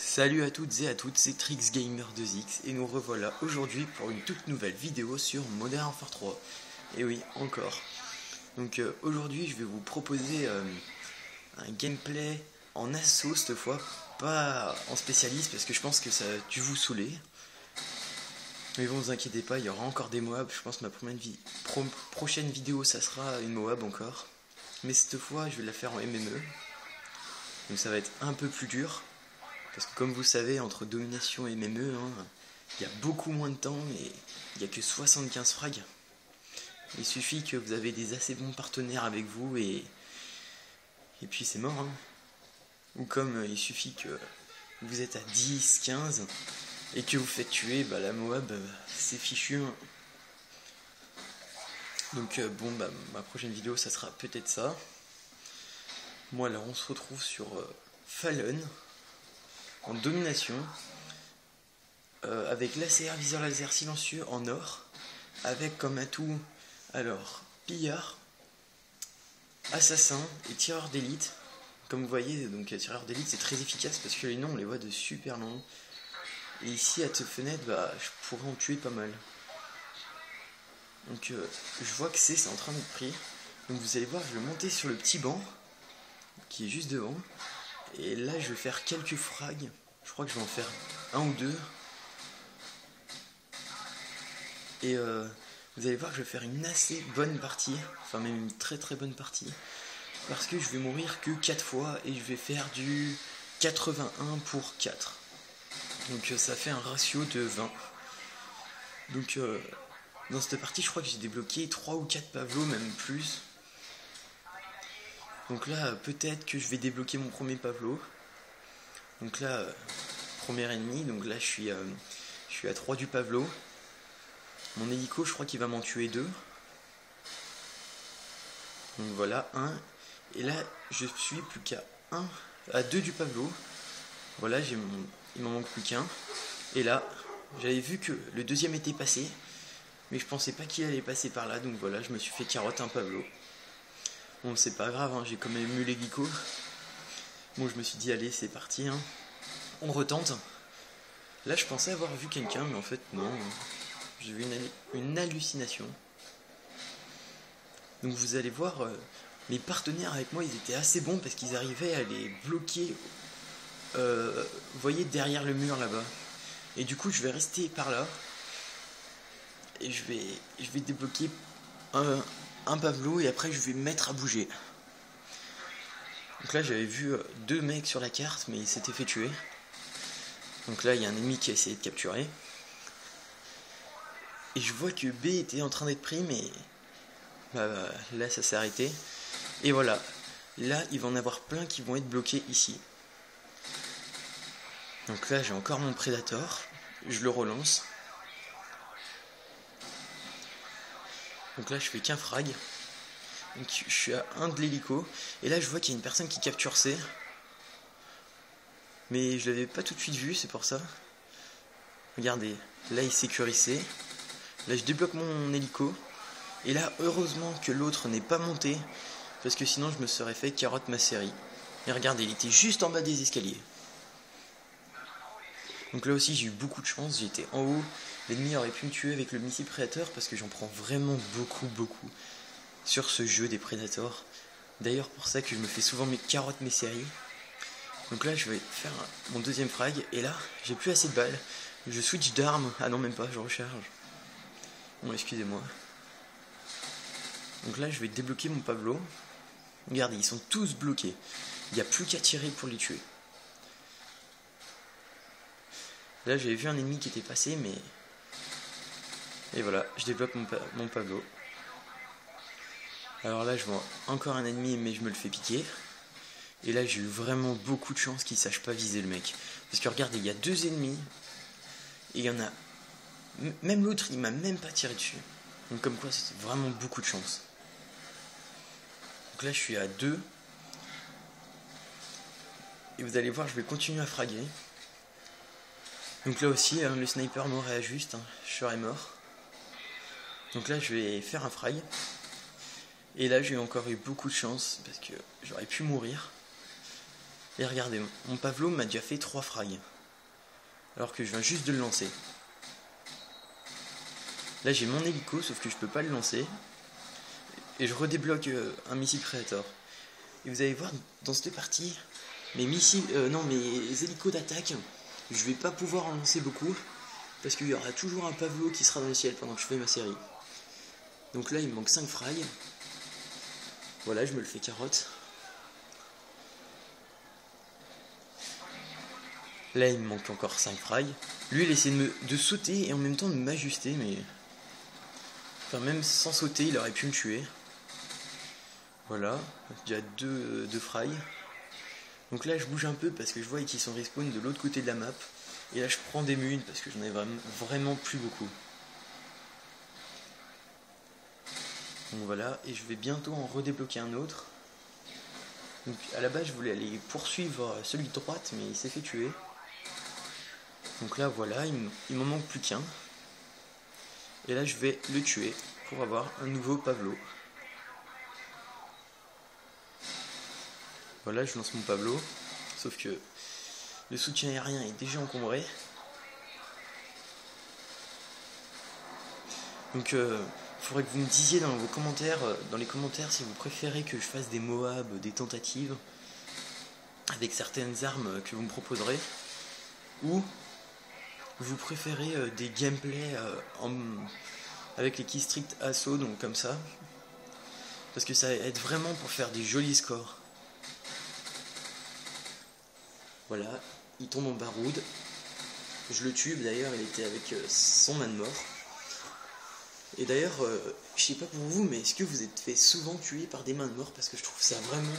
Salut à toutes et à toutes, c'est TrixGamer2X et nous revoilà aujourd'hui pour une toute nouvelle vidéo sur Modern Warfare 3. Et oui, encore. Donc aujourd'hui je vais vous proposer un gameplay en assaut cette fois, pas en spécialiste parce que je pense que ça a dû vous saouler. Mais bon, vous inquiétez pas, il y aura encore des Moab. Je pense que ma prochaine vidéo ça sera une Moab encore. Mais cette fois je vais la faire en MME. Donc ça va être un peu plus dur. Parce que comme vous savez, entre domination et MME, il y a beaucoup moins de temps et il n'y a que 75 frags. Il suffit que vous avez des assez bons partenaires avec vous et puis c'est mort. Ou comme il suffit que vous êtes à 10, 15 et que vous faites tuer, la Moab, c'est fichu. Donc ma prochaine vidéo, ça sera peut-être ça. Moi là, on se retrouve sur Fallen. En domination, avec l'ACR viseur laser silencieux en or, avec comme atout, alors, pillard, assassin et tireur d'élite. Comme vous voyez, donc tireur d'élite c'est très efficace parce que les noms on les voit de super loin. Et ici à cette fenêtre, je pourrais en tuer pas mal. Donc je vois que c'est en train d'être pris. Donc vous allez voir, je vais monter sur le petit banc qui est juste devant. Et là je vais faire quelques frags. Je crois que je vais en faire un ou deux. Et vous allez voir que je vais faire une assez bonne partie. Enfin même une très très bonne partie. Parce que je vais mourir que 4 fois. Et je vais faire du 81 pour 4. Donc ça fait un ratio de 20. Donc dans cette partie je crois que j'ai débloqué 3 ou 4 Pavlo, même plus. Donc là peut-être que je vais débloquer mon premier Pavlo. Donc là premier ennemi, donc là je suis à 3 du Pavlo. Mon hélico je crois qu'il va m'en tuer 2. Donc voilà, 1. Et là je suis plus qu'à 2 du Pavlo. Voilà, il m'en manque plus qu'un. Et là j'avais vu que le deuxième était passé, mais je pensais pas qu'il allait passer par là. Donc voilà, je me suis fait carotte un Pavlo. Bon c'est pas grave, j'ai quand même eu l'hélico. Bon je me suis dit allez c'est parti, on retente. Là je pensais avoir vu quelqu'un, mais en fait non. J'ai vu une hallucination. Donc vous allez voir, mes partenaires avec moi ils étaient assez bons parce qu'ils arrivaient à les bloquer, vous voyez derrière le mur là-bas. Et du coup je vais rester par là. Et je vais débloquer un Pavlo et après je vais me mettre à bouger. Donc là j'avais vu 2 mecs sur la carte mais ils s'étaient fait tuer. Donc là il y a un ennemi qui a essayé de capturer. Et je vois que B était en train d'être pris mais là ça s'est arrêté. Et voilà, là il va en avoir plein qui vont être bloqués ici. Donc là j'ai encore mon Predator, je le relance. Donc là je fais qu'un frag. Donc je suis à 1 de l'hélico. Et là je vois qu'il y a une personne qui capture C. Mais je l'avais pas tout de suite vu, c'est pour ça. Regardez, là il sécurise C. Là je débloque mon hélico. Et là heureusement que l'autre n'est pas monté. Parce que sinon je me serais fait carotte ma série. Et regardez, il était juste en bas des escaliers. Donc là aussi j'ai eu beaucoup de chance, j'étais en haut. L'ennemi aurait pu me tuer avec le missile Predator parce que j'en prends vraiment beaucoup sur ce jeu des Predators. D'ailleurs pour ça que je me fais souvent mes carottes mes séries. Donc là je vais faire mon deuxième frag et là j'ai plus assez de balles. Je switch d'arme, ah non même pas, je recharge. Bon excusez-moi. Donc là je vais débloquer mon Pavlo. Regardez, ils sont tous bloqués. Il n'y a plus qu'à tirer pour les tuer. Là j'avais vu un ennemi qui était passé mais... Et voilà, je débloque mon Pavlo. Alors là je vois encore un ennemi mais je me le fais piquer. Et là j'ai eu vraiment beaucoup de chance qu'il ne sache pas viser le mec. Parce que regardez, il y a 2 ennemis. Et il y en a... Même l'autre il m'a même pas tiré dessus. Donc comme quoi c'est vraiment beaucoup de chance. Donc là je suis à 2. Et vous allez voir je vais continuer à fraguer. Donc là aussi le sniper me réajuste, je serais mort. Donc là je vais faire un frag. Et là j'ai encore eu beaucoup de chance parce que j'aurais pu mourir. Et regardez, mon Pavlo m'a déjà fait 3 frags. Alors que je viens juste de le lancer. Là j'ai mon hélico, sauf que je peux pas le lancer. Et je redébloque un missile Predator. Et vous allez voir dans cette partie, mes missiles, mes hélicos d'attaque, je vais pas pouvoir en lancer beaucoup. Parce qu'il y aura toujours un Pavlo qui sera dans le ciel pendant que je fais ma série. Donc là il me manque 5 frags. Voilà, je me le fais carotte. Là il me manque encore 5 frags. Lui il essaie de sauter et en même temps de m'ajuster, mais... Enfin même sans sauter il aurait pu me tuer. Voilà, déjà deux frags. Donc là je bouge un peu parce que je vois qu'ils sont respawn de l'autre côté de la map. Et là je prends des munes parce que j'en ai vraiment plus beaucoup. Donc voilà, et je vais bientôt en redébloquer un autre. Donc à la base je voulais aller poursuivre celui de droite, mais il s'est fait tuer. Donc là voilà, il m'en manque plus qu'un. Et là je vais le tuer pour avoir un nouveau Pavlo. Voilà, je lance mon Pavlo, sauf que le soutien aérien est déjà encombré. Donc il faudrait que vous me disiez dans les commentaires si vous préférez que je fasse des Moab, des tentatives avec certaines armes que vous me proposerez, ou vous préférez des gameplays avec les keystricks assaut, donc comme ça, parce que ça aide vraiment pour faire des jolis scores. Voilà, il tombe en baroude. Je le tue, d'ailleurs il était avec son man mort. Et d'ailleurs, je sais pas pour vous, mais est-ce que vous êtes fait souvent tuer par des mains de mort? Parce que je trouve ça vraiment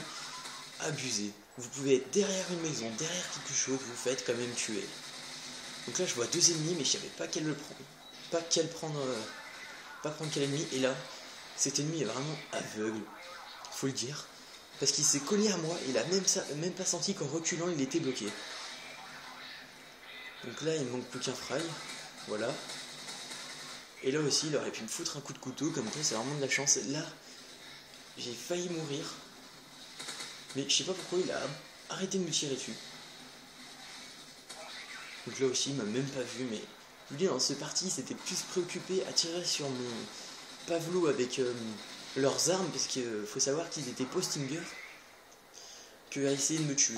abusé. Vous pouvez être derrière une maison, derrière quelque chose, vous faites quand même tuer. Donc là je vois 2 ennemis, mais je savais pas pas prendre quel ennemi. Et là, cet ennemi est vraiment aveugle, faut le dire. Parce qu'il s'est collé à moi, il a même pas senti qu'en reculant il était bloqué. Donc là il me manque plus qu'un frag, voilà. Et là aussi il aurait pu me foutre un coup de couteau, comme quoi c'est vraiment de la chance. Là j'ai failli mourir, mais je sais pas pourquoi il a arrêté de me tirer dessus. Donc là aussi il m'a même pas vu, mais je vous dis, dans ce parti il s'était plus préoccupé à tirer sur mon Pavlo avec leurs armes, parce qu'il faut savoir qu'ils étaient Postinger, que à essayer de me tuer.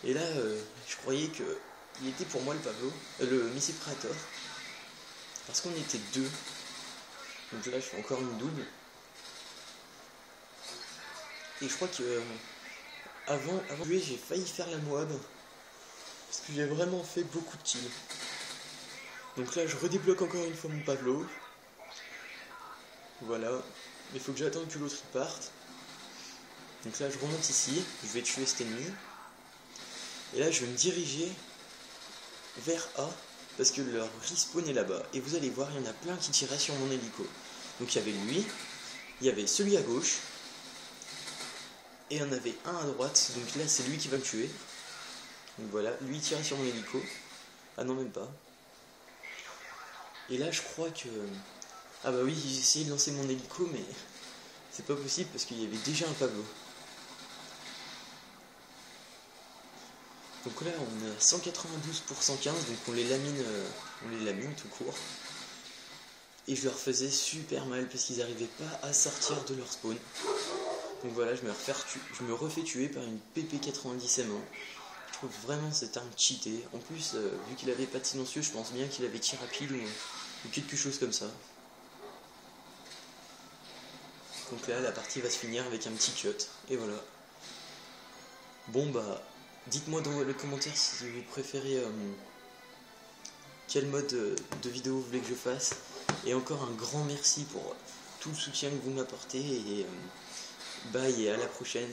Et là je croyais que il était pour moi le Pavlo, le missile Predator, parce qu'on était 2. Donc là je fais encore une double. Et je crois que avant de jouer j'ai failli faire la Moab, parce que j'ai vraiment fait beaucoup de kills. Donc là je redébloque encore une fois mon Pavlo. Voilà, mais il faut que j'attende que l'autre parte. Donc là je remonte ici, je vais tuer cet ennemi. Et là je vais me diriger vers A, parce que leur respawn est là-bas. Et vous allez voir, il y en a plein qui tiraient sur mon hélico. Donc il y avait lui, il y avait celui à gauche, et il y en avait un à droite. Donc là c'est lui qui va me tuer. Donc voilà, lui il tirait sur mon hélico. Ah non, même pas. Et là je crois que... Ah bah oui, j'ai essayé de lancer mon hélico, mais c'est pas possible parce qu'il y avait déjà un Pavlo. Donc là on est à 192 pour 115, donc on les lamine tout court. Et je leur faisais super mal parce qu'ils n'arrivaient pas à sortir de leur spawn. Donc voilà, je me refais tuer par une PP90 M1. Je trouve vraiment cette arme cheatée. En plus, vu qu'il avait pas de silencieux, je pense bien qu'il avait tir rapide ou quelque chose comme ça. Donc là, la partie va se finir avec un petit cut. Et voilà. Bon bah, dites-moi dans les commentaires si vous préférez quel mode de vidéo vous voulez que je fasse. Et encore un grand merci pour tout le soutien que vous m'apportez. Et bye et à la prochaine.